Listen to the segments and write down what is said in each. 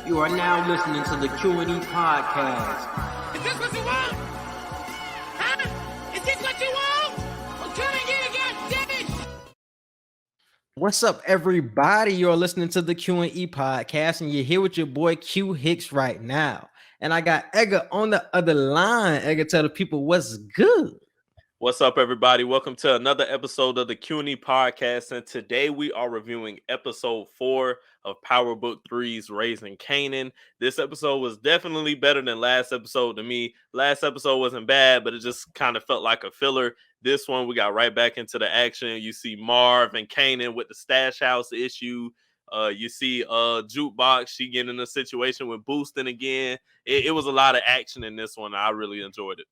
You are now listening to the Q&E Podcast. Is this what you want? Huh? Is this what you want? Well, come and get it, goddammit! What's up, everybody? You're listening to the Q&E Podcast, and you're here with your boy Q Hicks right now. And I got Edgar on the other line. Edgar, tell the people what's good. What's up, everybody? Welcome to another episode of the Q&E Podcast, and today we are reviewing episode 4 of Power Book 3's Raising Kanan. This episode was definitely better than last episode to me. Last episode wasn't bad, but it just kind of felt like a filler. This one, we got right back into the action. You see Marvin and Kanan with the stash house issue. You see Jukebox, she getting in a situation with Boosting again. It was a lot of action in this one. I really enjoyed it.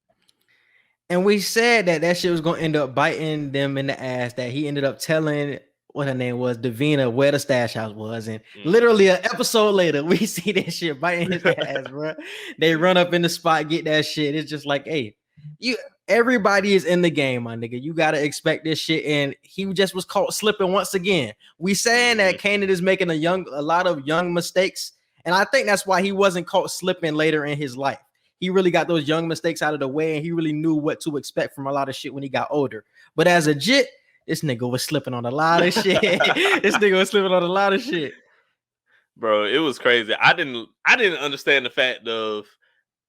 And we said that shit was going to end up biting them in the ass, that he ended up telling what her name was, Davina, where the stash house was. And literally an episode later, we see that shit biting his ass, bro. They run up in the spot, get that shit. It's just like, hey, everybody is in the game, my nigga. You got to expect this shit. And he just was caught slipping once again. We saying that Kanan is making a lot of young mistakes. And I think that's why he wasn't caught slipping later in his life. He really got those young mistakes out of the way, and he really knew what to expect from a lot of shit when he got older. But as a jit, this nigga was slipping on a lot of shit. Bro, it was crazy. I didn't understand the fact of,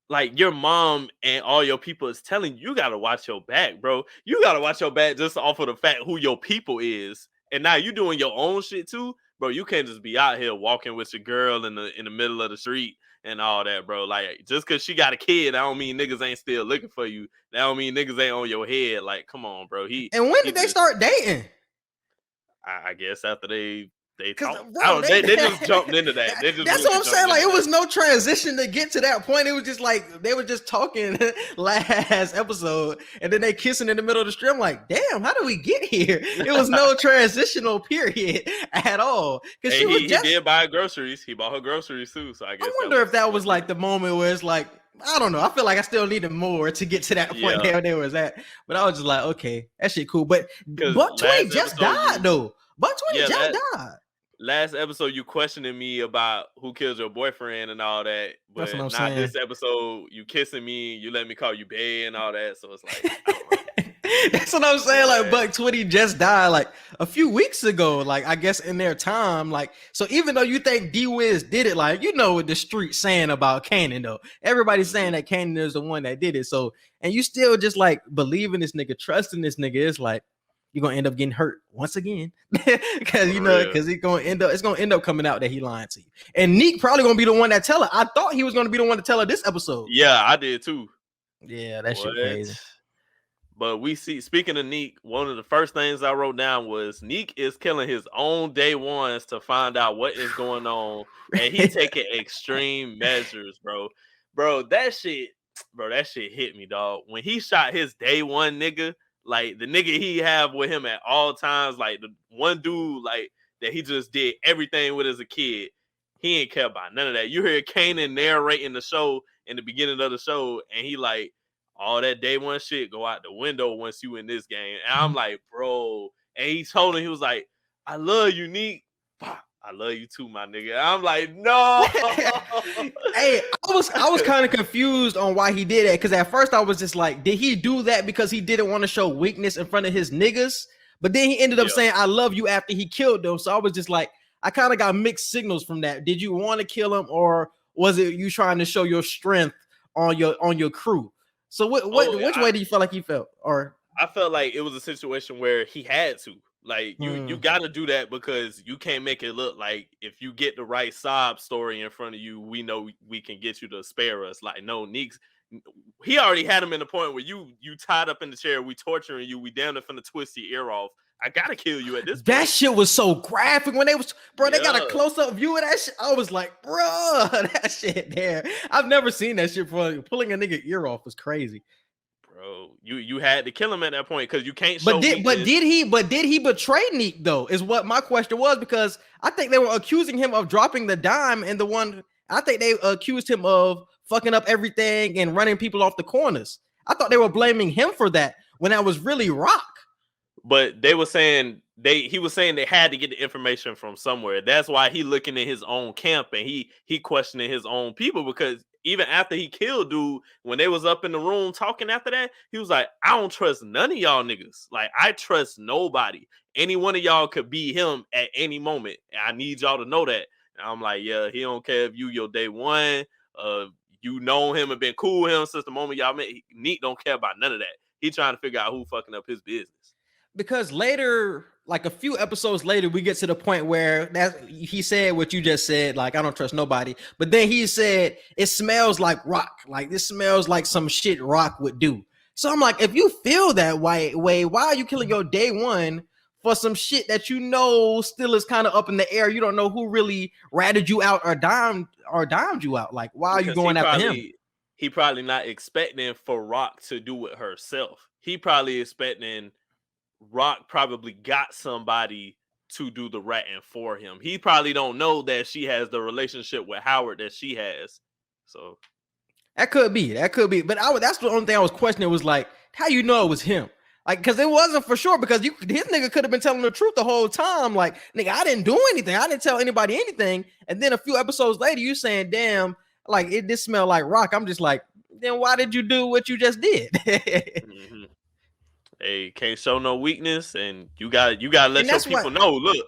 like, your mom and all your people is telling you gotta watch your back, bro. You gotta watch your back just off of the fact who your people is. And now you doing your own shit too, bro. You can't just be out here walking with your girl in the middle of the street and all that, bro. Like, just because she got a kid, that don't mean niggas ain't still looking for you. That don't mean niggas ain't on your head. Like, come on, bro. And when did they start dating? I guess after they talked. They just jumped into that. That's what I'm saying. Like, it was no transition to get to that point. It was just like they were just talking last episode, and then they kissing in the middle of the street. I'm like, damn, how did we get here? It was no transitional period at all. Because he did buy groceries. He bought her groceries too. So I guess I wonder if that was like the moment where it's like, I don't know. I feel like I still needed more to get to that point there they was at. But I was just like, okay, that shit cool. But Buck 20 just died though. Buck 20 just died. Last episode, you questioning me about who killed your boyfriend and all that, but not saying. This episode, you kissing me, you let me call you bae and all that. So it's like, I don't know. That's what I'm saying. Like, Buck 20 just died like a few weeks ago. Like, I guess in their time. Like, so even though you think D-Wiz did it, like, you know what the street's saying about Kanan though. Everybody's saying that Kanan is the one that did it. So, and you still just like believing this nigga, trusting this nigga. It's like, you're gonna end up getting hurt once again. Because it's gonna end up coming out that he lying to you. And Neek probably gonna be the one that tell her. I thought he was gonna be the one to tell her this episode. Yeah, I did too. Yeah, that shit crazy. But we see, speaking of Neek, one of the first things I wrote down was Neek is killing his own day ones to find out what is going on. And he taking extreme measures, bro. Bro, that shit hit me, dog. When he shot his day one nigga, like the nigga he have with him at all times, like the one dude like that he just did everything with as a kid, he ain't care about none of that. You hear Kanan narrating the show in the beginning of the show, and he like, all that day one shit go out the window once you in this game. And I'm like, bro. And he told him, he was like, I love you, Neek. I love you too, my nigga. I'm like, no. Hey, I was kind of confused on why he did that. Because at first I was just like, did he do that because he didn't want to show weakness in front of his niggas? But then he ended up saying, I love you after he killed them. So I was just like, I kind of got mixed signals from that. Did you want to kill him, or was it you trying to show your strength on your crew? So which way do you feel like he felt? Or I felt like it was a situation where he had to. Like, you got to do that because you can't make it look like if you get the right sob story in front of you, we know we can get you to spare us. Like, no, Neeks, he already had him in the point where you tied up in the chair, we torturing you, we damn near finna twist your ear off. I gotta kill you at this point. That shit was so graphic when they got a close-up view of that shit. I was like, bro, that shit there. I've never seen that shit before. Pulling a nigga ear off was crazy. Bro, you had to kill him at that point because you can't show. But did he betray Neek though? Is what my question was, because I think they were accusing him of dropping the dime, and I think they accused him of fucking up everything and running people off the corners. I thought they were blaming him for that when that was really Rock. But they were saying he was saying they had to get the information from somewhere. That's why he looking in his own camp and he questioning his own people, because even after he killed dude, when they was up in the room talking after that, he was like, I don't trust none of y'all niggas. Like, I trust nobody. Any one of y'all could be him at any moment. I need y'all to know that. And I'm like, yeah, he don't care if you your day one. You know him and been cool with him since the moment y'all met. Neat don't care about none of that. He trying to figure out who fucking up his business. Because later, like a few episodes later, we get to the point where he said what you just said, like, I don't trust nobody. But then he said, it smells like Rock. Like, this smells like some shit Rock would do. So I'm like, if you feel that way, why are you killing your day one for some shit that you know still is kind of up in the air? You don't know who really ratted you out or dimed you out. Like, why are you going after him? He probably not expecting for Rock to do it herself. He probably expecting Rock probably got somebody to do the ratting for him. He probably don't know that she has the relationship with Howard that she has. So that could be. But that's the only thing I was questioning, was like, how you know it was him? Like, because it wasn't for sure, because his nigga could have been telling the truth the whole time. Like, nigga, I didn't do anything. I didn't tell anybody anything. And then a few episodes later, you saying, damn, like, it did smell like Rock. I'm just like, then why did you do what you just did? mm-hmm. Hey, can't show no weakness, and you gotta let your people know. Look,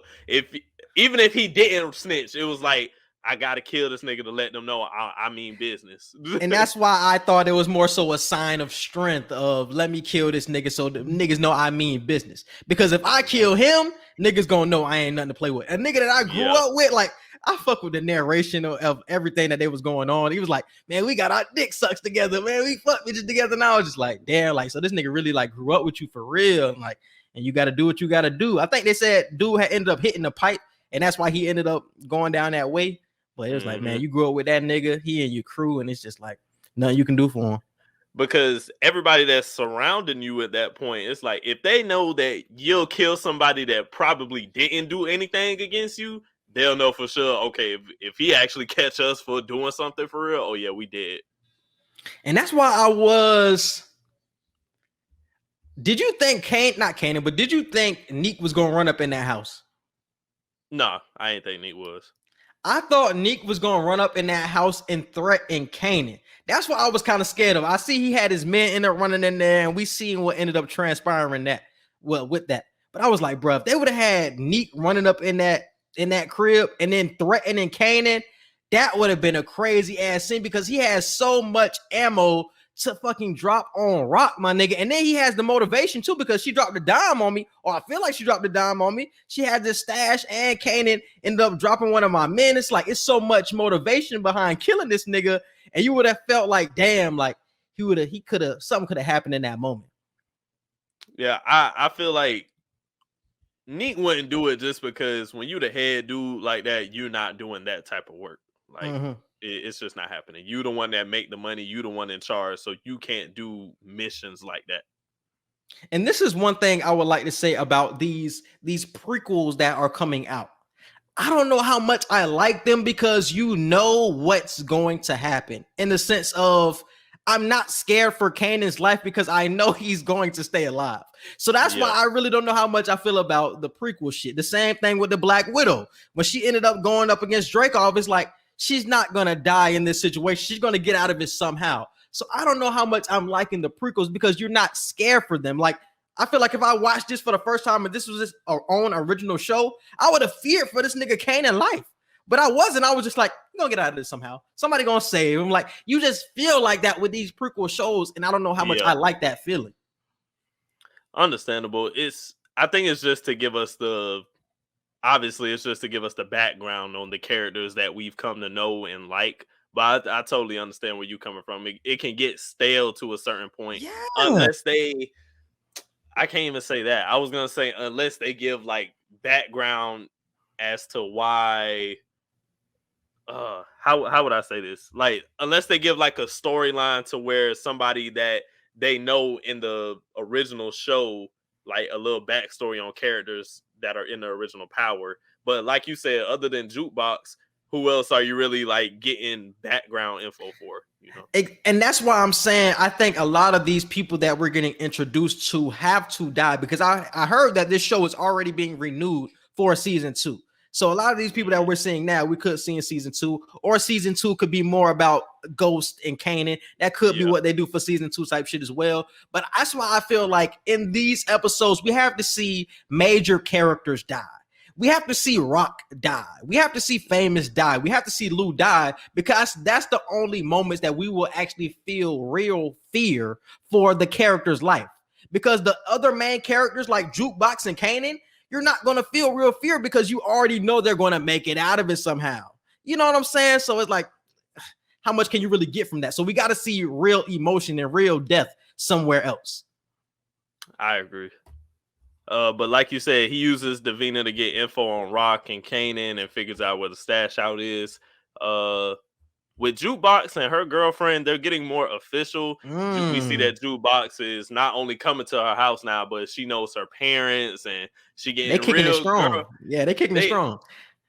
even if he didn't snitch, it was like, I gotta kill this nigga to let them know I mean business. And that's why I thought it was more so a sign of strength of, let me kill this nigga so the niggas know I mean business. Because if I kill him, niggas gonna know I ain't nothing to play with. A nigga that I grew up with, like, I fuck with the narration of everything that they was going on. He was like, man, we got our dick sucks together, man. We fuck bitches together. And I was just like, damn, like, so this nigga really like grew up with you for real. And like, and you got to do what you got to do. I think they said dude had ended up hitting the pipe, and that's why he ended up going down that way. But it was like, man, you grew up with that nigga, he and your crew, and it's just like nothing you can do for him. Because everybody that's surrounding you at that point, it's like, if they know that you'll kill somebody that probably didn't do anything against you, they'll know for sure, okay, if he actually catch us for doing something for real, oh yeah, we did. And that's why did you think not Kanan, but did you think Neek was going to run up in that house? No, I ain't think Neek was. I thought Neek was going to run up in that house and threaten Kanan. That's what I was kind of scared of. I see he had his men end up running in there, and we seen what ended up transpiring with that. But I was like, bro, if they would have had Neek running up in that crib and then threatening Kanan, that would have been a crazy ass scene, because he has so much ammo to fucking drop on Rock, my nigga. And then he has the motivation too, because she dropped a dime on me, or I feel like she dropped a dime on me. She had this stash, and Kanan ended up dropping one of my men. It's like, it's so much motivation behind killing this nigga, and you would have felt like, damn, like something could have happened in that moment. Yeah, I feel like Neek wouldn't do it, just because when you the head dude like that, you're not doing that type of work. Like, it's just not happening. You the one that make the money. You the one in charge, so you can't do missions like that. And this is one thing I would like to say about these prequels that are coming out. I don't know how much I like them, because you know what's going to happen, in the sense of, I'm not scared for Kanan's life, because I know he's going to stay alive. So that's why I really don't know how much I feel about the prequel shit. The same thing with the Black Widow. When she ended up going up against Dreykov, it's like, she's not going to die in this situation. She's going to get out of it somehow. So I don't know how much I'm liking the prequels, because you're not scared for them. Like, I feel like if I watched this for the first time and this was his own original show, I would have feared for this nigga Kanan life. But I wasn't. I was just like, you're going to get out of this somehow. Somebody going to save him. Like, you just feel like that with these prequel shows, and I don't know how much I like that feeling. Understandable. I think it's just to give us obviously it's just to give us the background on the characters that we've come to know and like. But I totally understand where you're coming from. It can get stale to a certain point, unless I can't even say that. I was gonna say, unless they give like background as to why. How would I say this? Like, unless they give like a storyline to where somebody that they know in the original show, like a little backstory on characters that are in the original Power. But like you said, other than Jukebox, who else are you really like getting background info for? You know, And that's why I'm saying I think a lot of these people that we're getting introduced to have to die, because I heard that this show is already being renewed for season 2. So a lot of these people that we're seeing now, we could see in season 2, or season 2 could be more about Ghost and Kanan. That could be what they do for season 2 type shit as well. But that's why I feel like in these episodes, we have to see major characters die. We have to see Rock die. We have to see Famous die. We have to see Lou die, because that's the only moments that we will actually feel real fear for the character's life. Because the other main characters like Jukebox and Kanan, you're not going to feel real fear because you already know they're going to make it out of it somehow. You know what I'm saying? So it's like, how much can you really get from that? So we got to see real emotion and real death somewhere else. I agree. But like you said, he uses Davina to get info on Rock and Kanan and figures out where the stash out is. With Jukebox and her girlfriend, they're getting more official. We see that Jukebox is not only coming to her house now, but she knows her parents and she getting they kicking real it strong. Yeah, they kicking it strong.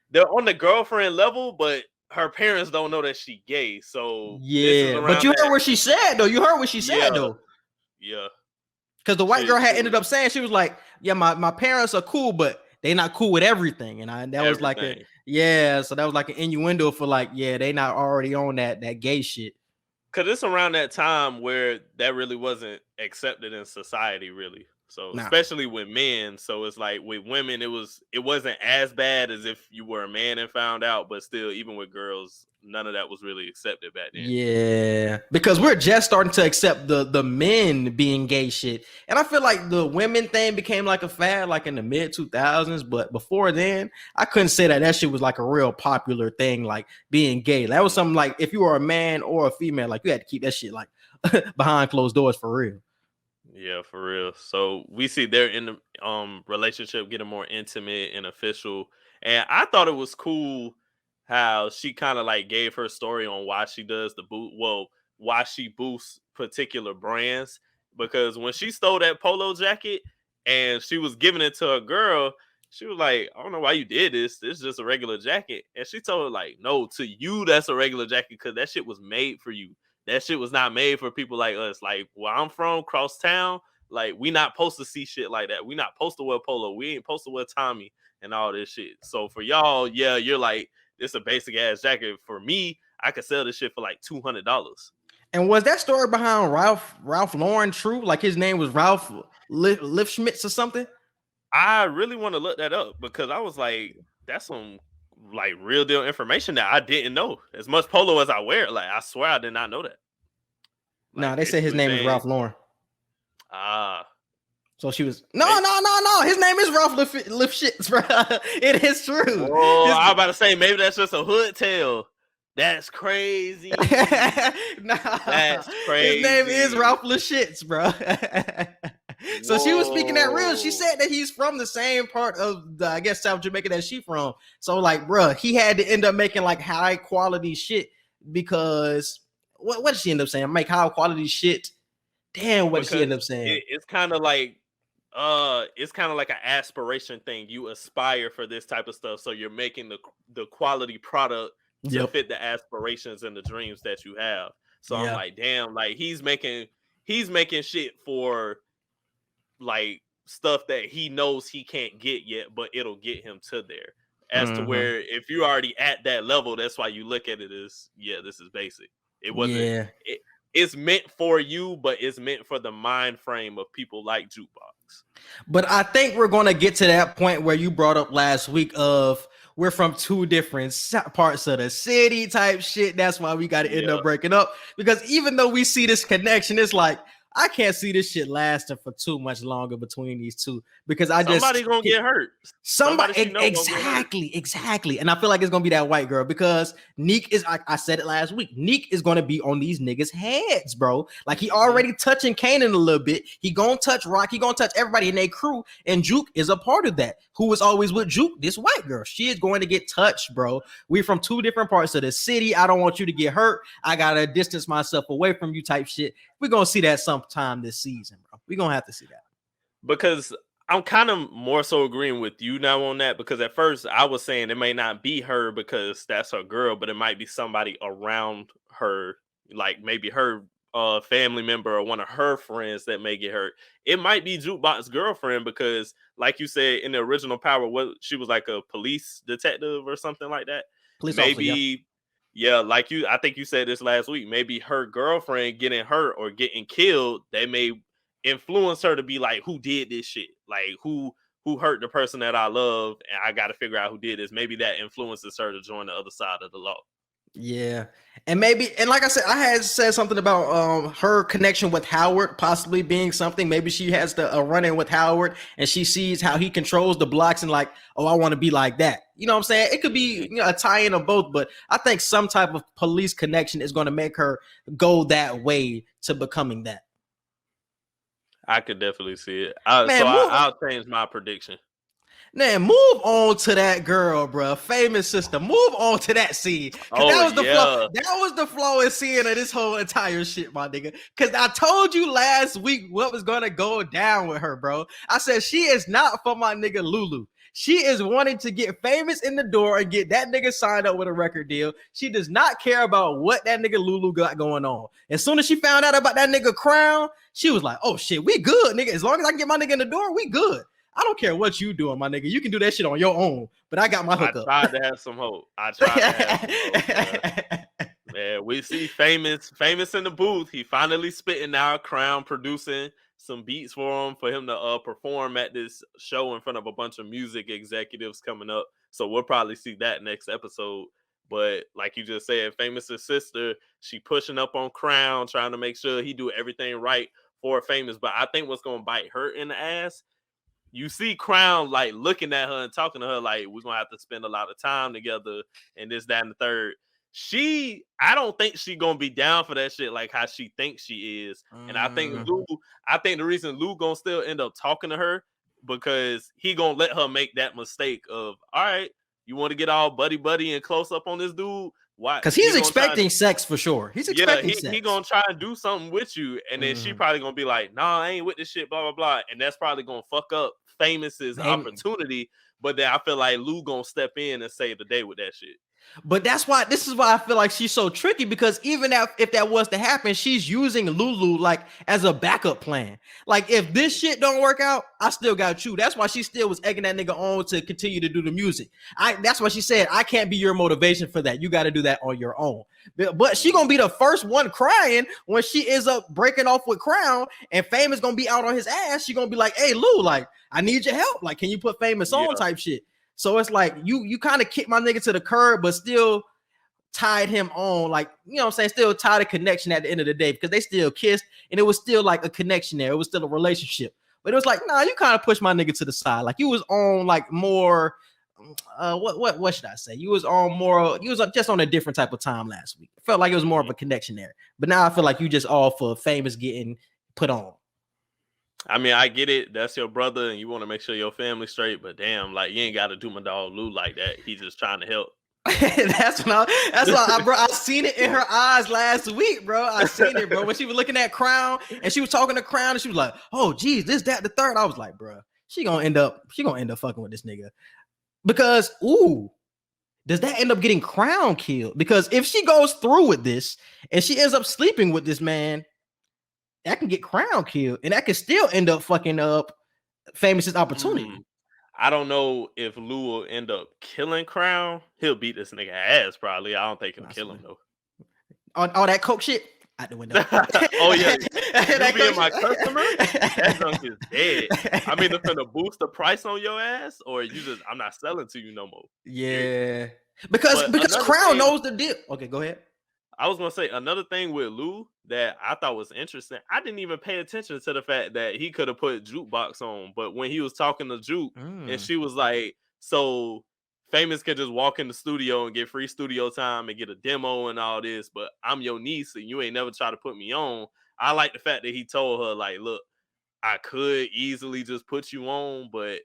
They're on the girlfriend level, but her parents don't know that she gay. So yeah, but you heard what she said though. You heard what she said though. Yeah. Because the white girl had ended up saying, she was like, yeah, my parents are cool, but they not cool with everything. And that was like so that was like an innuendo for like, yeah, they not already on that gay shit. Because it's around that time where that really wasn't accepted in society, really. So especially with men. So it's like with women, it wasn't as bad as if you were a man and found out, but still, even with girls, none of that was really accepted back then. Yeah, because we're just starting to accept the men being gay shit. And I feel like the women thing became like a fad like in the mid 2000s, but before then, I couldn't say that shit was like a real popular thing, like being gay. That was something like if you were a man or a female, like you had to keep that shit like behind closed doors for real. Yeah, for real. So we see they're in the relationship getting more intimate and official. And I thought it was cool how she kind of like gave her story on why she does why she boosts particular brands. Because when she stole that polo jacket and she was giving it to her girl, she was like, I don't know why you did this. This is just a regular jacket. And she told her like, no, to you, that's a regular jacket because that shit was made for you. That shit was not made for people like us. Like where I'm from, cross town, like we not supposed to see shit like that. We not supposed to wear polo. We ain't supposed to wear Tommy and all this shit. So for y'all, yeah, you're like, this a basic ass jacket. For me, I could sell this shit for like $200. And was that story behind Ralph Lauren true? Like his name was Ralph Lifschmitz or something? I really want to look that up because I was like, that's some like real deal information that I didn't know. As much polo as I wear, like I swear I did not know that. Like, they said his name is Ralph Lauren. So she was no. His name is Ralph Lifschitz, bro. It is true. Oh, I was about to say maybe that's just a hood tale. That's crazy. That's crazy. His name is Ralph Lifschitz, bro. So she was speaking that real. She said that he's from the same part of the, I guess, South Jamaica that she from. So like, bro, he had to end up making like high quality shit because what did she end up saying? Make high quality shit. Damn, what did she end up saying? It's kind of like an aspiration thing. You aspire for this type of stuff, so you're making the quality product to fit the aspirations and the dreams that you have. So I'm like, damn, like he's making shit for like stuff that he knows he can't get yet, but it'll get him to there. As to where if you're already at that level, that's why you look at it as, this is basic. It wasn't. It's meant for you, but it's meant for the mind frame of people like Jukebox. But I think we're gonna get to that point where you brought up last week of we're from two different parts of the city type shit. That's why we got to end up breaking up, because even though we see this connection, it's like I can't see this shit lasting for too much longer between these two, because somebody gonna get hurt. Somebody exactly. And I feel like it's gonna be that white girl, because Neek is, I said it last week, Neek is gonna be on these niggas' heads, bro. Like he already touching Kanan a little bit. He gonna touch Rock. He gonna touch everybody in their crew. And Juke is a part of that. Who was always with Juke? This white girl. She is going to get touched, bro. We from two different parts of the city. I don't want you to get hurt. I gotta distance myself away from you type shit. We're gonna see that sometime this season, bro. We're gonna have to see that. Because I'm kind of more so agreeing with you now on that, because at first I was saying it may not be her because that's her girl, but it might be somebody around her, like maybe her family member or one of her friends that may get hurt. It might be Jukebox girlfriend because, like you said, in the original Power, what she was like a police detective or something like that. Police officer, yeah. Maybe, yeah, like I think you said this last week. Maybe her girlfriend getting hurt or getting killed, they may influence her to be like, who did this shit? Like who hurt the person that I love, and I got to figure out who did this. Maybe that influences her to join the other side of the law. Yeah, and maybe, and like I said, I had said something about her connection with Howard possibly being something. Maybe she has a run-in with Howard, and she sees how he controls the blocks, and like, oh, I want to be like that. You know what I'm saying? It could be, you know, a tie-in of both, but I think some type of police connection is going to make her go that way to becoming that. I could definitely see it. I'll change my prediction. Man, move on to that girl, bro. Famous sister. Move on to that scene. That was the flaw. That was the flaw in seeing of this whole entire shit, my nigga. Because I told you last week what was gonna go down with her, bro. I said she is not for my nigga Lulu. She is wanting to get Famous in the door and get that nigga signed up with a record deal. She does not care about what that nigga Lulu got going on. As soon as she found out about that nigga Crown, she was like, oh shit, we good, nigga. As long as I can get my nigga in the door, we good. I don't care what you doing, my nigga. You can do that shit on your own, but I got my hookup. I tried to have some hope. Man, we see Famous in the booth. He finally spitting out, Crown producing some beats for him to perform at this show in front of a bunch of music executives coming up. So we'll probably see that next episode. But like you just said, Famous's sister, she pushing up on Crown, trying to make sure he do everything right for Famous. But I think what's going to bite her in the ass, you see Crown like looking at her and talking to her like, we're going to have to spend a lot of time together and this, that, and the third. I don't think she going to be down for that shit like how she thinks she is. And I think the reason Lou going to still end up talking to her because he going to let her make that mistake of, all right, you want to get all buddy and close up on this dude? Why? Because he's expecting sex for sure. He's expecting sex. He gonna try and do something with you, and then she probably gonna be like, "Nah, I ain't with this shit." Blah blah blah, and that's probably gonna fuck up Famous's opportunity. But then I feel like Lou gonna step in and save the day with that shit. But this is why I feel like she's so tricky, because even if that was to happen, she's using Lulu like as a backup plan. Like if this shit don't work out, I still got you. That's why she still was egging that nigga on to continue to do the music. That's why she said, I can't be your motivation for that. You got to do that on your own. But she gonna be the first one crying when she ends up breaking off with Crown, and Famous gonna be out on his ass. She gonna be like, hey Lou, like I need your help. Like, can you put Famous on type shit? So it's like you kind of kicked my nigga to the curb, but still tied him on, like, you know what I'm saying? Still tied a connection at the end of the day, because they still kissed and it was still like a connection there. It was still a relationship. But it was like, nah, you kind of pushed my nigga to the side. Like you was on like more, what should I say? You was just on a different type of time last week. It felt like it was more of a connection there. But now I feel like you just all for Famous getting put on. I mean, I get it. That's your brother, and you want to make sure your family's straight. But damn, like you ain't got to do my dog Lou like that. He's just trying to help. That's why, bro. I seen it in her eyes last week, bro. I seen it, bro. When she was looking at Crown and she was talking to Crown, and she was like, "Oh, geez, this, that, the third." I was like, bro, she gonna end up fucking with this nigga, because does that end up getting Crown killed? Because if she goes through with this and she ends up sleeping with this man, that can get Crown killed, and that can still end up fucking up Famous's opportunity. I don't know if Lou will end up killing Crown. He'll beat this nigga ass probably. I don't think he'll kill him though. All that coke shit out the window. Oh yeah, you being my customer, that junk is dead. I mean, they're finna boost the price on your ass, or I'm not selling to you no more. Yeah, because Crown knows the deal. Okay, go ahead. I was gonna say another thing with Lou that I thought was interesting. I didn't even pay attention to the fact that he could have put Jukebox on, but when he was talking to Juke, and she was like, "So Famous can just walk in the studio and get free studio time and get a demo and all this, but I'm your niece and you ain't never try to put me on." I like the fact that he told her like, "Look, I could easily just put you on, but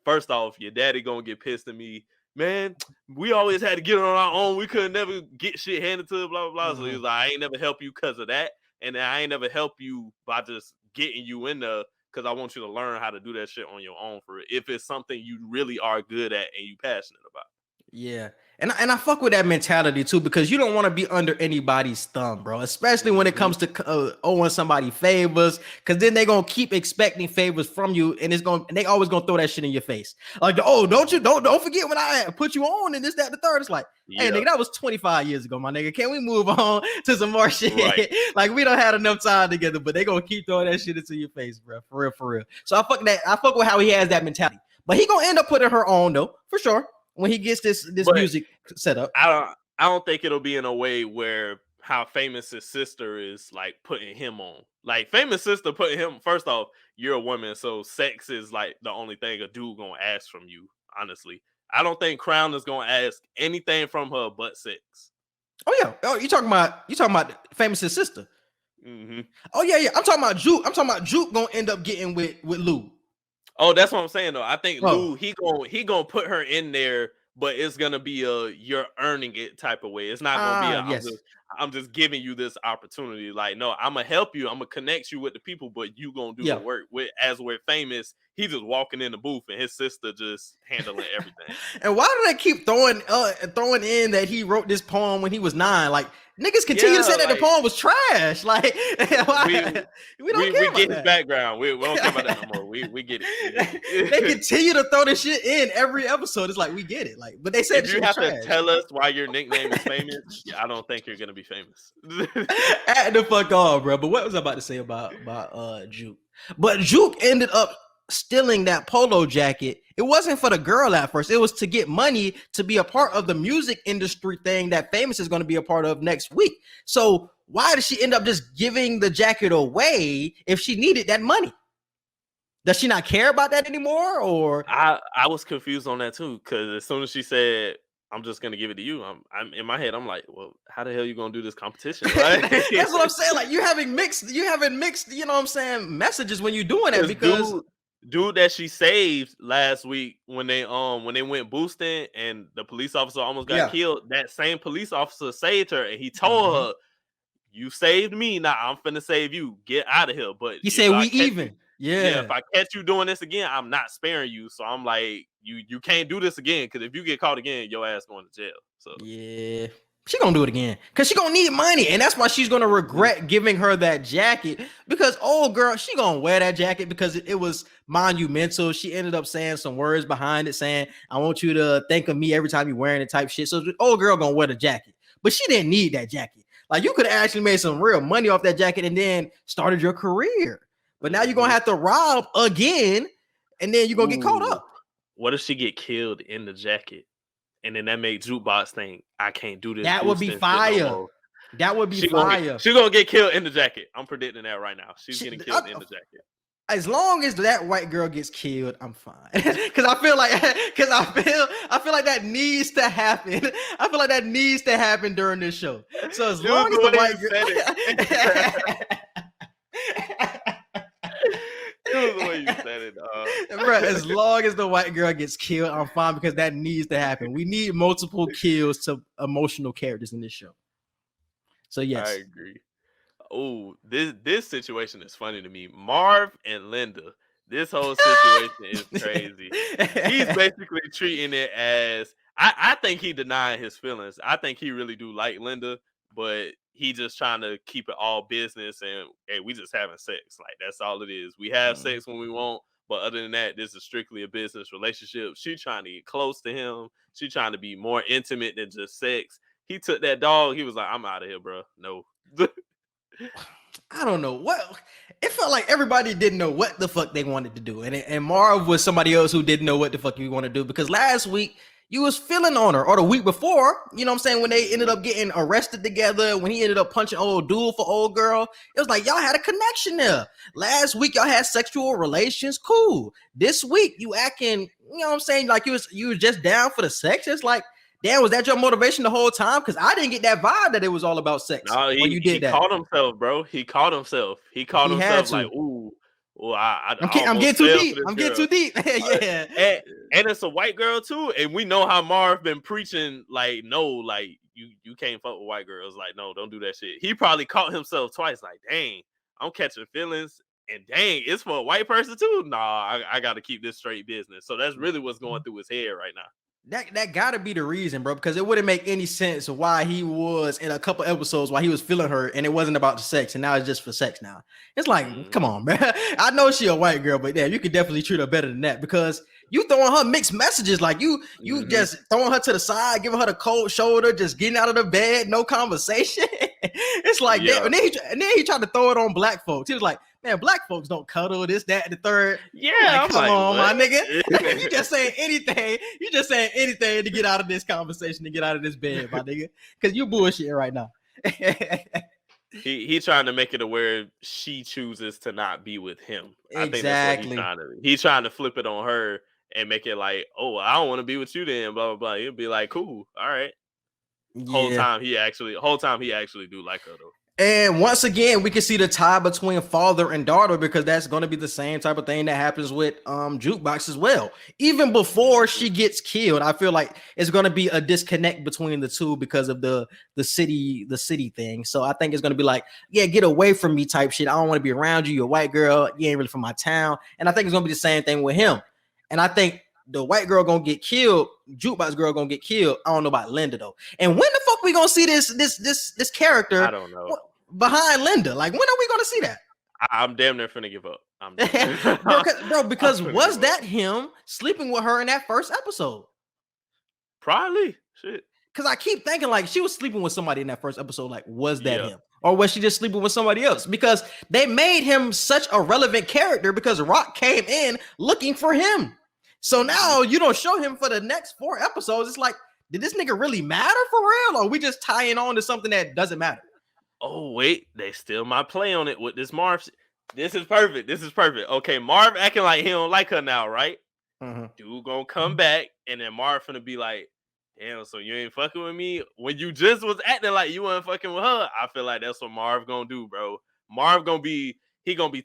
first off, your daddy gonna get pissed at me. Man, we always had to get on our own. We could never get shit handed to us, blah, blah, blah." So he was like, "I ain't never help you because of that. And I ain't never help you by just getting you in there. because I want you to learn how to do that shit on your own for it. If it's something you really are good at and you passionate about. Yeah. And I fuck with that mentality too, because you don't want to be under anybody's thumb, bro. Especially when it comes to owing somebody favors, because then they're gonna keep expecting favors from you, and they always gonna throw that shit in your face. Like, oh, don't forget when I put you on and this, that, the third. It's like, hey, nigga, that was 25 years ago, my nigga. Can we move on to some more shit? Right. Like, we don't had enough time together, but they gonna keep throwing that shit into your face, bro. For real. So I fuck with how he has that mentality. But he gonna end up putting her on though, for sure. When he gets this music set up. I don't think it'll be in a way where how Famous's sister is like putting him on. Like Famous sister putting him, first off, you're a woman, so sex is like the only thing a dude gonna ask from you, honestly. I don't think Crown is gonna ask anything from her but sex. Oh yeah. Oh, you talking about Famous's sister. Mm-hmm. Oh yeah. I'm talking about Juke gonna end up getting with Lou. Oh, that's what I'm saying though. I think Lou, he gonna put her in there, but it's gonna be a you're earning it type of way. It's not gonna be I'm just giving you this opportunity. Like, no, I'm gonna help you. I'm gonna connect you with the people, but you gonna do the work. As we're Famous, he just walking in the booth and his sister just handling everything. And why do they keep throwing in that he wrote this poem when he was 9? Like, niggas continue to say that the poem was trash. Like, we don't care about get that. His background. We don't care about that no more. We get it. They continue to throw this shit in every episode. It's like, we get it. Like, but they said if you have to tell us why your nickname is Famous, I don't think you're gonna be famous. Add the fuck on, bro. But what was I about to say about Juke? But Juke ended up stealing that polo jacket. It wasn't for the girl at first. It was to get money to be a part of the music industry thing that Famous is going to be a part of next week. So why did she end up just giving the jacket away if she needed that money? Does she not care about that anymore? Or I was confused on that too, because as soon as she said, I'm just gonna give it to you, I'm in my head, I'm like, well, how the hell you gonna do this competition? Right? That's what I'm saying. Like, you haven't mixed, you know what I'm saying, messages when you're doing that, because dude that she saved last week when they went boosting and the police officer almost got killed, that same police officer saved her, and he told her, you saved me, now I'm finna save you, get out of here. But he said we even. Yeah, if I catch you doing this again, I'm not sparing you. So I'm like, you can't do this again, because if you get caught again, your ass going to jail. So yeah, she gonna do it again because she gonna need money, and that's why she's gonna regret giving her that jacket, because old girl, she gonna wear that jacket because it was monumental. She ended up saying some words behind it, saying, I want you to think of me every time you're wearing it type shit. So the old girl gonna wear the jacket, but she didn't need that jacket. Like, you could have actually made some real money off that jacket and then started your career. But now you're gonna have to rob again, and then you're gonna get caught up. What if she get killed in the jacket, and then that make Jukebox think, I can't do this? That would be fire. No, that would be fire. She's gonna get killed in the jacket. I'm predicting that right now. She's getting killed in the jacket. As long as that white girl gets killed, I'm fine. Because I feel like that needs to happen. I feel like that needs to happen during this show. So as long as the white girl. It was the way you said it, bro. As long as the white girl gets killed, I'm fine, because that needs to happen. We need multiple kills to emotional characters in this show. So yes, I agree. Oh, this situation is funny to me. Marv and Linda. This whole situation is crazy. He's basically treating it as I think he denied his feelings. I think he really do like Linda, but he just trying to keep it all business, and hey, we just having sex. Like, that's all it is. We have sex when we want, but other than that, this is strictly a business relationship. She trying to get close to him. She trying to be more intimate than just sex. He took that dog. He was like, I'm out of here, bro. No. I don't know. Well, it felt like everybody didn't know what the fuck they wanted to do. And Marv was somebody else who didn't know what the fuck he wanted to do, because last week, you was feeling on her, or the week before, you know what I'm saying, when they ended up getting arrested together, when he ended up punching old dude for old girl, it was like y'all had a connection there. Last week y'all had sexual relations, cool. This week you acting, you know what I'm saying, like you was just down for the sex. It's like, damn, was that your motivation the whole time? Because I didn't get that vibe that it was all about sex. No, when you did that. He caught himself, bro. He caught himself like, ooh. Well, I'm getting too deep. I'm getting too deep. Yeah. And it's a white girl too. And we know how Marv been preaching, like, no, like you can't fuck with white girls. Like, no, don't do that shit. He probably caught himself twice. Like, dang, I'm catching feelings. And dang, it's for a white person too. Nah, I got to keep this straight business. So that's really what's going through his head right now. That gotta be the reason, bro, because it wouldn't make any sense why he was in a couple episodes why he was feeling her and it wasn't about the sex and now it's just for sex now. It's like, come on, bro. I know she a white girl, but yeah, you could definitely treat her better than that because you throwing her mixed messages, like you just throwing her to the side, giving her the cold shoulder, just getting out of the bed, no conversation. It's like that. And then he tried to throw it on black folks. He was like, man, black folks don't cuddle, this, that, and the third. Yeah, like, come on, what? My nigga. You just saying anything. You just saying anything to get out of this conversation, to get out of this bed, my nigga. Because you bullshitting right now. He trying to make it where she chooses to not be with him. I think that's what he's trying to do. He's trying to flip it on her and make it like, oh, I don't want to be with you then, blah, blah, blah. He'll be like, cool, all right. Yeah. Whole time he actually do like her though. And once again, we can see the tie between father and daughter because that's going to be the same type of thing that happens with Jukebox as well. Even before she gets killed, I feel like it's going to be a disconnect between the two because of the city thing. So I think it's going to be like, yeah, get away from me type shit. I don't want to be around you. You're a white girl. You ain't really from my town. And I think it's going to be the same thing with him. And I think the white girl gonna get killed, Jukebox girl gonna get killed. I don't know about Linda though. And when the fuck we gonna see this character? I don't know. Behind Linda, like when are we gonna see that? I'm damn near finna give up. bro, because was that him sleeping with her in that first episode? Probably. Shit. Because I keep thinking like she was sleeping with somebody in that first episode. Like, was that him? Or was she just sleeping with somebody else? Because they made him such a relevant character because Rock came in looking for him. So now you don't show him for the next 4 episodes. It's like, did this nigga really matter for real? Or are we just tying on to something that doesn't matter? Oh, wait. They still might play on it with this Marv. This is perfect. Okay, Marv acting like he don't like her now, right? Dude gonna come back, and then Marv finna be like, damn, so you ain't fucking with me? When you just was acting like you weren't fucking with her, I feel like that's what Marv gonna do, bro. Marv gonna be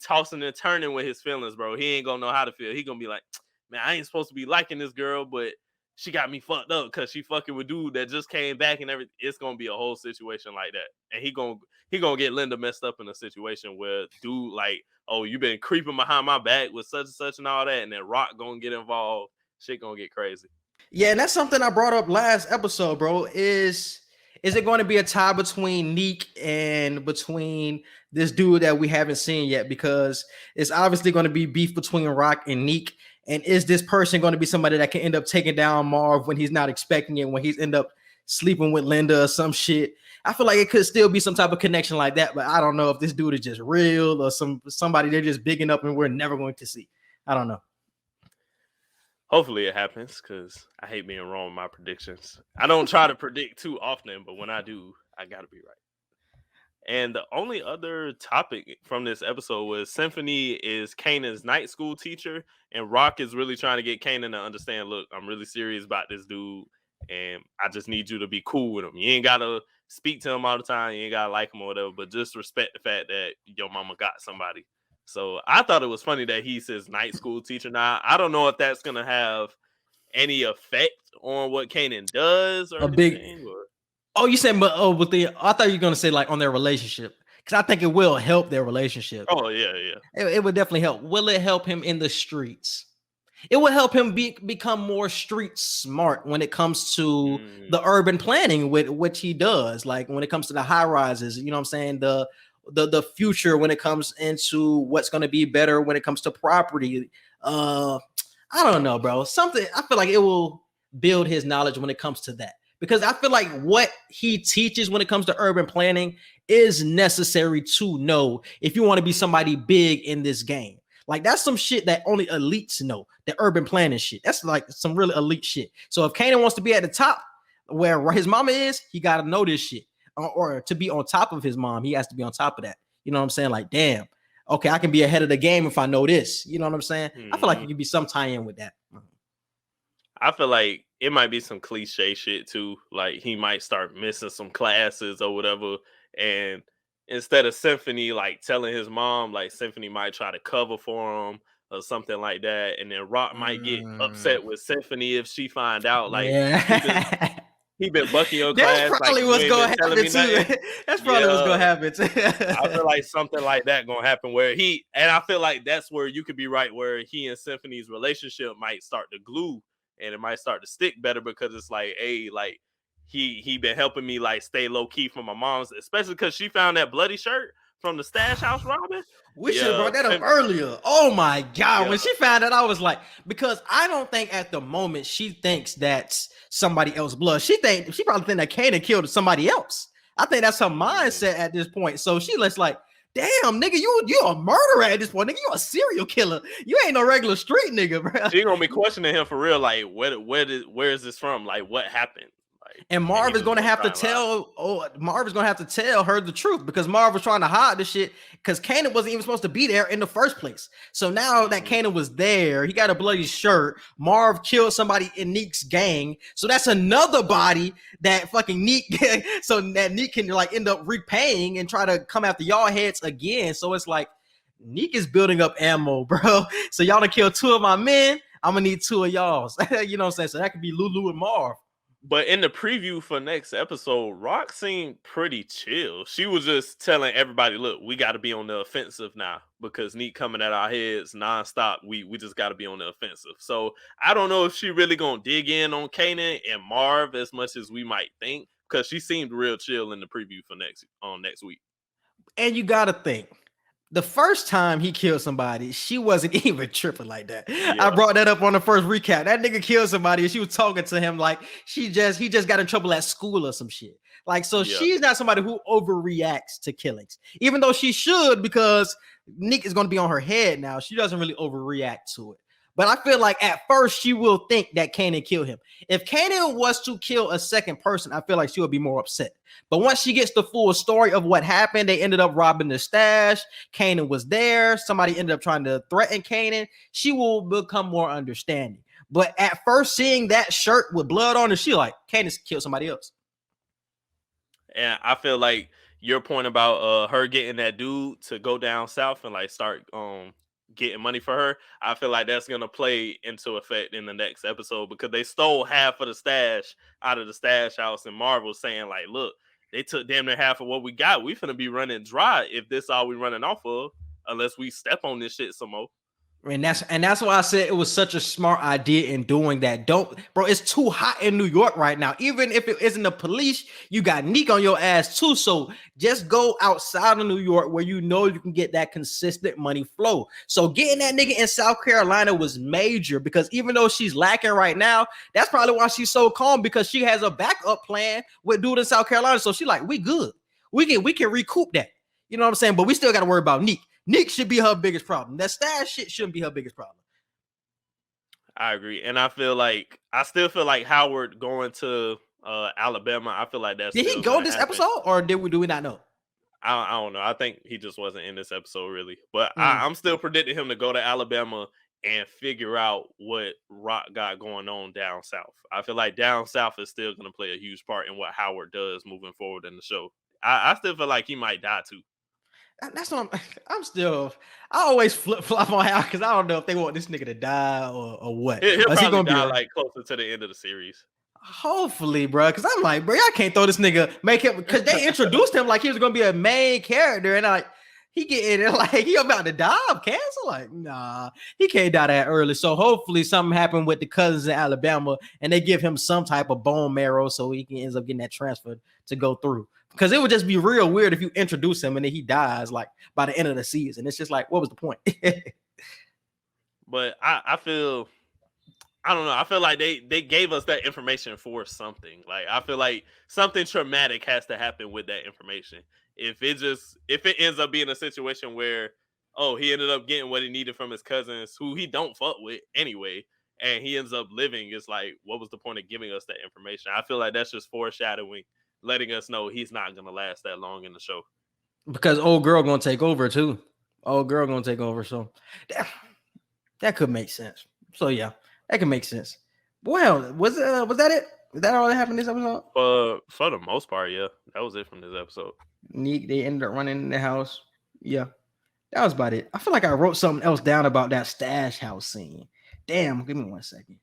tossing and turning with his feelings, bro. He ain't gonna know how to feel. He gonna be like, man, I ain't supposed to be liking this girl, but she got me fucked up because she fucking with dude that just came back and everything. It's gonna be a whole situation like that, and he gonna get Linda messed up in a situation where dude like, oh, you been creeping behind my back with such and such and all that, and then Rock gonna get involved. Shit gonna get crazy. Yeah, and that's something I brought up last episode, bro. Is it going to be a tie between Neek and between this dude that we haven't seen yet? Because it's obviously going to be beef between Rock and Neek. And is this person going to be somebody that can end up taking down Marv when he's not expecting it, when he's end up sleeping with Linda or some shit? I feel like it could still be some type of connection like that, but I don't know if this dude is just real or somebody they're just bigging up and we're never going to see. I don't know. Hopefully it happens because I hate being wrong with my predictions. I don't try to predict too often, but when I do, I got to be right. And the only other topic from this episode was Symphony is Kanan's night school teacher, and Rock is really trying to get Kanan to understand, look, I'm really serious about this dude, and I just need you to be cool with him. You ain't got to speak to him all the time. You ain't got to like him or whatever, but just respect the fact that your mama got somebody. So I thought it was funny that he says night school teacher. Now, I don't know if that's going to have any effect on what Kanan does or anything. Oh, you said, but I thought you were gonna say like on their relationship, because I think it will help their relationship. Oh yeah. It would definitely help. Will it help him in the streets? It will help him become more street smart when it comes to the urban planning with which he does. Like when it comes to the high rises, you know what I'm saying? The future when it comes into what's going to be better when it comes to property. I don't know, bro. Something I feel like it will build his knowledge when it comes to that. Because I feel like what he teaches when it comes to urban planning is necessary to know if you want to be somebody big in this game. Like that's some shit that only elites know, the urban planning shit. That's like some really elite shit. So if Kanan wants to be at the top where his mama is, he got to know this shit. Or to be on top of his mom, he has to be on top of that. You know what I'm saying? Like, damn, okay, I can be ahead of the game if I know this. You know what I'm saying? I feel like it could be some tie-in with that. I feel like it might be some cliche shit too. Like he might start missing some classes or whatever. And instead of Symphony like telling his mom, like Symphony might try to cover for him or something like that. And then Rock might get upset with Symphony if she find out. Like he been bucking your That's class. probably Like, what's you ain't gonna been telling happen me too. nothing. That's probably what's gonna Yeah. happen too. I feel like something like that gonna happen where I feel like that's where you could be right, where he and Symphony's relationship might start to glue and it might start to stick better because it's like, hey, like he been helping me like stay low key from my mom's, especially because she found that bloody shirt from the stash house robbing. We should have Yeah, brought that up earlier. Oh my God. yeah, When she found out, I was like, because I don't think at the moment she thinks that's somebody else's blood. She probably think that Kanan killed somebody else. I think that's her mindset at this point. So she looks like, damn, nigga, you a murderer at this point. Nigga, you a serial killer. You ain't no regular street nigga, bro. she gonna be questioning him for real. Like, where is this from? Like, what happened? Like, And he Marv is was going to have to try and lie. Marv is going to have to tell her the truth because Marv was trying to hide this shit because Kanan wasn't even supposed to be there in the first place. So now that Kanan was there, he got a bloody shirt. Marv killed somebody in Neek's gang. So that's another body that fucking Neek, so that Neek can like end up repaying and try to come after y'all heads again. So it's like Neek is building up ammo, bro. So y'all done killed 2 of my men. I'm going to need 2 of y'all's. You know what I'm saying? So that could be Lulu and Marv. But in the preview for next episode, Rock seemed pretty chill. She was just telling everybody, look, we got to be on the offensive now because Neek coming at our heads nonstop. We just got to be on the offensive. So I don't know if she really going to dig in on Kanan and Marv as much as we might think because she seemed real chill in the preview for next week. And you got to think. The first time he killed somebody, she wasn't even tripping like that. Yeah. I brought that up on the first recap. That nigga killed somebody and she was talking to him like he just got in trouble at school or some shit. Like, so she's not somebody who overreacts to killings, even though she should, because Nick is going to be on her head now. She doesn't really overreact to it. But I feel like at first she will think that Kanan killed him. If Kanan was to kill a second person, I feel like she would be more upset. But once she gets the full story of what happened, they ended up robbing the stash. Kanan was there. Somebody ended up trying to threaten Kanan. She will become more understanding. But at first, seeing that shirt with blood on it, she like, Kanan's killed somebody else. And I feel like your point about her getting that dude to go down south and like start getting money for her, I feel like that's gonna play into effect in the next episode because they stole half of the stash out of the stash house, and Marvel saying like, look, they took damn near half of what we got. We finna be running dry if this all we running off of, unless we step on this shit some more. And that's why I said it was such a smart idea in doing that. Bro, it's too hot in New York right now. Even if it isn't the police, you got Neek on your ass too. So just go outside of New York where you know you can get that consistent money flow. So getting that nigga in South Carolina was major because even though she's lacking right now, that's probably why she's so calm because she has a backup plan with dude in South Carolina. So she like, we good. We can recoup that. You know what I'm saying? But we still got to worry about Neek. Neek should be her biggest problem. That stash shit shouldn't be her biggest problem. I agree. And I still feel like Howard going to Alabama. I feel like that's Did he go this episode or do we not know? I don't know. I think he just wasn't in this episode really. But I'm still predicting him to go to Alabama and figure out what Rock got going on down south. I feel like down south is still going to play a huge part in what Howard does moving forward in the show. I still feel like he might die too. That's what I always flip-flop on how because I don't know if they want this nigga to die or what. He'll probably gonna die like closer to the end of the series. Hopefully, bro. Because I'm like, bro, I can't throw this nigga, make him because they introduced him like he was gonna be a main character, and like he getting it like he about to die of cancer. Like, nah, he can't die that early. So hopefully something happened with the cousins in Alabama, and they give him some type of bone marrow so he ends up getting that transfer to go through. Because it would just be real weird if you introduce him and then he dies like by the end of the season. It's just like, what was the point? But I don't know. I feel like they gave us that information for something. Like I feel like something traumatic has to happen with that information. If it ends up being a situation where, oh, he ended up getting what he needed from his cousins who he don't fuck with anyway, and he ends up living, it's like, what was the point of giving us that information? I feel like that's just foreshadowing, letting us know he's not gonna last that long in the show. Because old girl gonna take over too. Old girl gonna take over. So that could make sense. So yeah, that could make sense. Well, was that it? Is that all that happened this episode? For the most part, yeah. That was it from this episode. They ended up running in the house. Yeah. That was about it. I feel like I wrote something else down about that stash house scene. Damn, give me 1 second.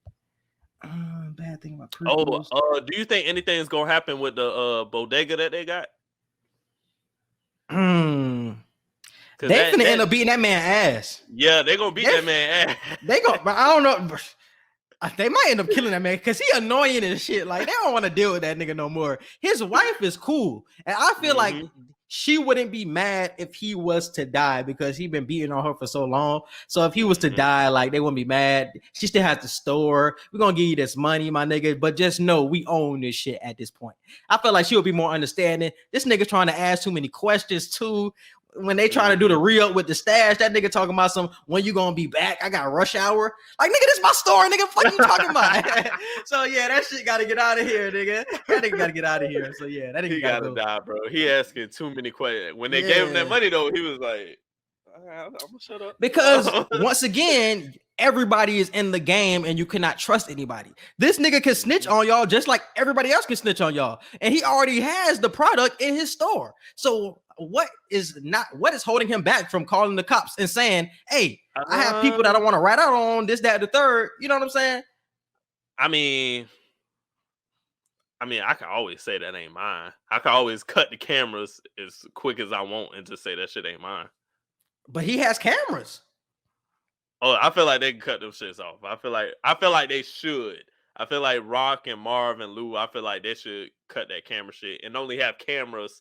Bad thing about Oh, prequels. do you think anything's gonna happen with the bodega that they got? Cause They finna end that up beating that man ass. yeah, they gonna beat that man ass. They go, but I don't know. They might end up killing that man because he annoying and shit. Like they don't want to deal with that nigga no more. His wife is cool, and I feel like she wouldn't be mad if he was to die because he been beating on her for so long. So if he was to die, like they wouldn't be mad. She still has the store. We're gonna give you this money, my nigga. But just know we own this shit at this point. I feel like she would be more understanding. This nigga trying to ask too many questions too. When they trying to do the re-up with the stash, that nigga talking about some when you gonna be back? I got rush hour. Like nigga, this my store, nigga. What you talking about? So yeah, that shit gotta get out of here, nigga. That nigga gotta get out of here. So yeah, that nigga gotta die, bro. He asking too many questions. When they gave him that money though, he was like, I'm gonna shut up. Because once again, everybody is in the game and you cannot trust anybody. This nigga can snitch on y'all just like everybody else can snitch on y'all. And he already has the product in his store. So what is holding him back from calling the cops and saying, hey, I have people that I want to write out on this, that, the third. You know what I'm saying? I mean, I can always say that ain't mine. I can always cut the cameras as quick as I want and just say that shit ain't mine. But he has cameras. Oh, I feel like they can cut them shits off. I feel like they should. I feel like Rock and Marv and Lou, I feel like they should cut that camera shit and only have cameras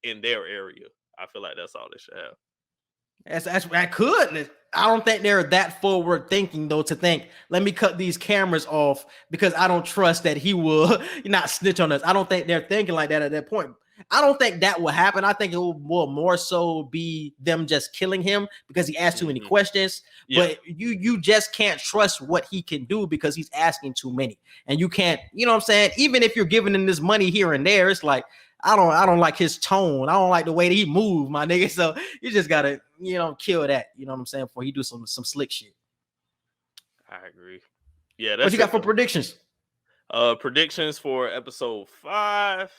in their area. I feel like that's all they should have. That's I could. I don't think they're that forward thinking though to think, let me cut these cameras off because I don't trust that he will not snitch on us. I don't think they're thinking like that at that point. I don't think that will happen. I think it will more so be them just killing him because he asked too many questions. Yeah. But you just can't trust what he can do because he's asking too many. And you can't, you know what I'm saying? Even if you're giving him this money here and there, it's like, I don't like his tone. I don't like the way that he moved, my nigga. So you just gotta, kill that. You know what I'm saying? Before he do some slick shit. I agree. Yeah, that's what you got for predictions. Predictions for episode 5.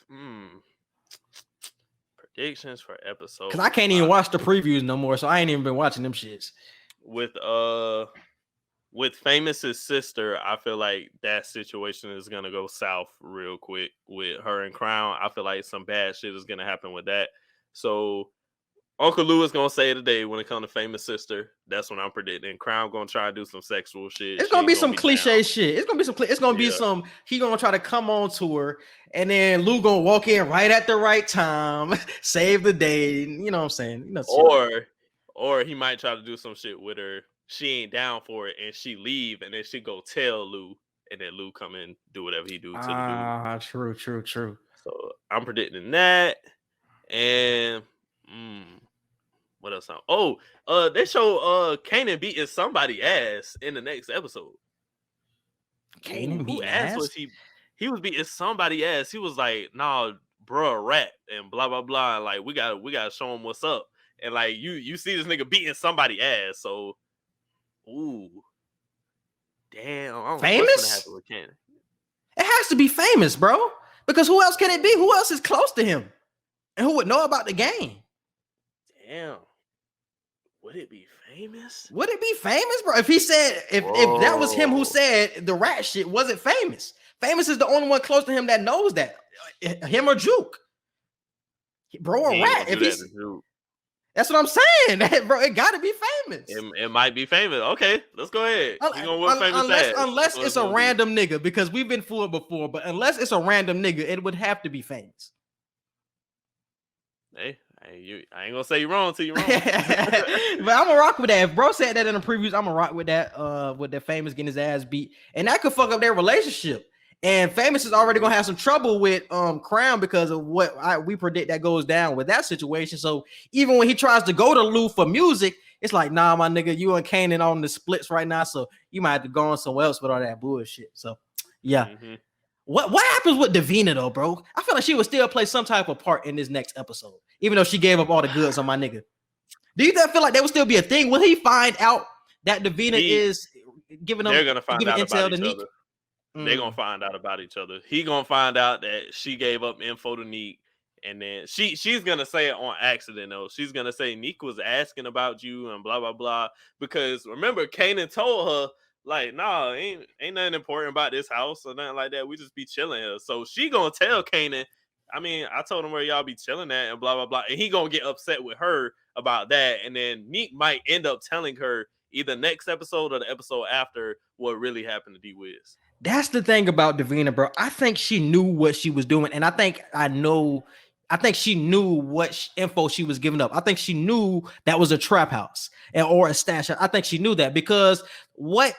Predictions for episode. Because I can't even watch the previews no more, so I ain't even been watching them shits. With Famous's sister, I feel like that situation is gonna go south real quick with her and Crown. I feel like some bad shit is gonna happen with that. So Uncle Lou is gonna say today when it comes to Famous sister. That's what I'm predicting. Crown gonna try to do some sexual shit. It's gonna be some cliche shit. It's gonna be some. It's gonna be some. He gonna try to come on to her, and then Lou gonna walk in right at the right time, save the day. You know what I'm saying? Or he might try to do some shit with her. She ain't down for it, and she leave, and then she go tell Lou, and then Lou come in, do whatever he do to the dude. True. So I'm predicting that, and what else? They show Kanan beating somebody ass in the next episode. Kanan beating ass? He was beating somebody ass. He was like, "Nah, bro, a rat," and blah blah blah. Like we gotta show him what's up, and like you see this nigga beating somebody ass, so. Ooh, damn! I don't know what's gonna happen with Kanan. It has to be Famous, bro. Because who else can it be? Who else is close to him, and who would know about the game? Damn, would it be Famous? Would it be Famous, bro? If he said, if that was him who said the rat shit, wasn't Famous? Famous is the only one close to him that knows that. Him or Juke, bro, a rat. If he's that's what I'm saying, bro. It gotta be Famous. It might be Famous. Okay, let's go ahead. Unless it's a random nigga, because we've been fooled before. But unless it's a random nigga, it would have to be Famous. Hey, I ain't gonna say you're wrong till you're wrong. But I'm gonna rock with that. If bro said that in the previews, I'm gonna rock with that. With the Famous getting his ass beat, and that could fuck up their relationship. And Famous is already gonna have some trouble with Crown because of what we predict that goes down with that situation. So even when he tries to go to Lou for music, it's like, nah, my nigga, you and Kanan on the splits right now, so you might have to go on somewhere else with all that bullshit. So yeah. What happens with Davina though, bro? I feel like she would still play some type of part in this next episode, even though she gave up all the goods on my nigga. Do you feel like there will still be a thing? Will he find out that Davina is giving them? They're gonna find out about each Neek? other. They're gonna find out about each other. He gonna find out that she gave up info to Neek, and then she's gonna say it on accident though. She's gonna say Neek was asking about you and blah blah blah. Because remember, Kanan told her Like, nah, ain't nothing important about this house or nothing like that. We just be chilling here. So she gonna tell Kanan, I mean, I told him where y'all be chilling at and blah, blah, blah. And he gonna get upset with her about that. And then Neek might end up telling her either next episode or the episode after what really happened to D-Wiz. That's the thing about Davina, bro. I think she knew what she was doing. And I think she knew what info she was giving up. I think she knew that was a trap house or a stash house. I think she knew that because what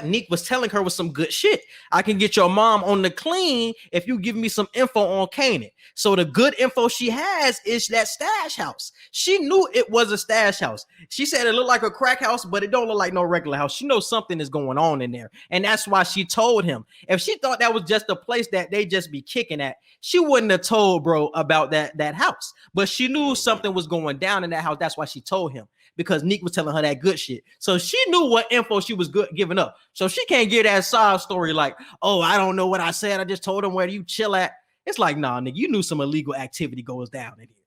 Neek was telling her was some good shit. I can get your mom on the clean if you give me some info on Kanan. So the good info she has is that stash house. She knew it was a stash house. She said it looked like a crack house, but it don't look like no regular house. She knows something is going on in there. And that's why she told him. If she thought that was just a place that they just be kicking at, she wouldn't have told bro about that house. But she knew something was going down in that house. That's why she told him. Because Neek was telling her that good shit. So she knew what info she was giving up. So she can't get that side story like, oh, I don't know what I said. I just told him where you chill at. It's like, nah, nigga, you knew some illegal activity goes down in here.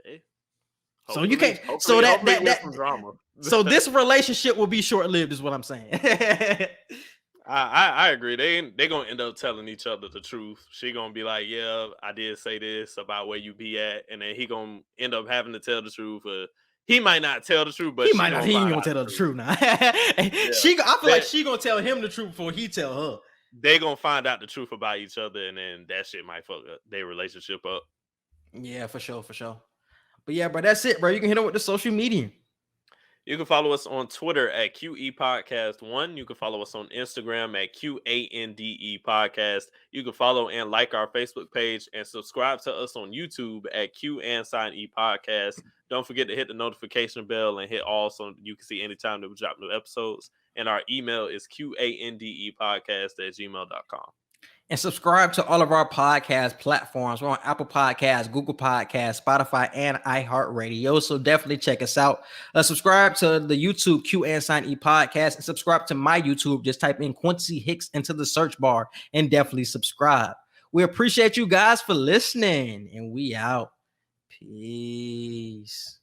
Hey. So you can't. So drama. So this relationship will be short-lived, is what I'm saying. I agree. They gonna end up telling each other the truth. She gonna be like, yeah, I did say this about where you be at, and then he gonna end up having to tell the truth. He might not tell the truth, but he ain't gonna tell the truth now. I feel like she gonna tell him the truth before he tell her. They gonna find out the truth about each other, and then that shit might fuck their relationship up. Yeah, for sure. But yeah, bro, that's it, bro. You can hit them with the social media. You can follow us on Twitter at QE Podcast 1. You can follow us on Instagram at QANDE Podcast. You can follow and like our Facebook page and subscribe to us on YouTube at Q&E Podcast. Don't forget to hit the notification bell and hit all so you can see anytime that we drop new episodes. And our email is QANDEpodcast@gmail.com. And subscribe to all of our podcast platforms. We're on Apple Podcasts, Google Podcasts, Spotify, and iHeartRadio. So definitely check us out. Subscribe to the YouTube Q&E Podcast and subscribe to my YouTube. Just type in Quincy Hicks into the search bar and definitely subscribe. We appreciate you guys for listening, and we out. Peace.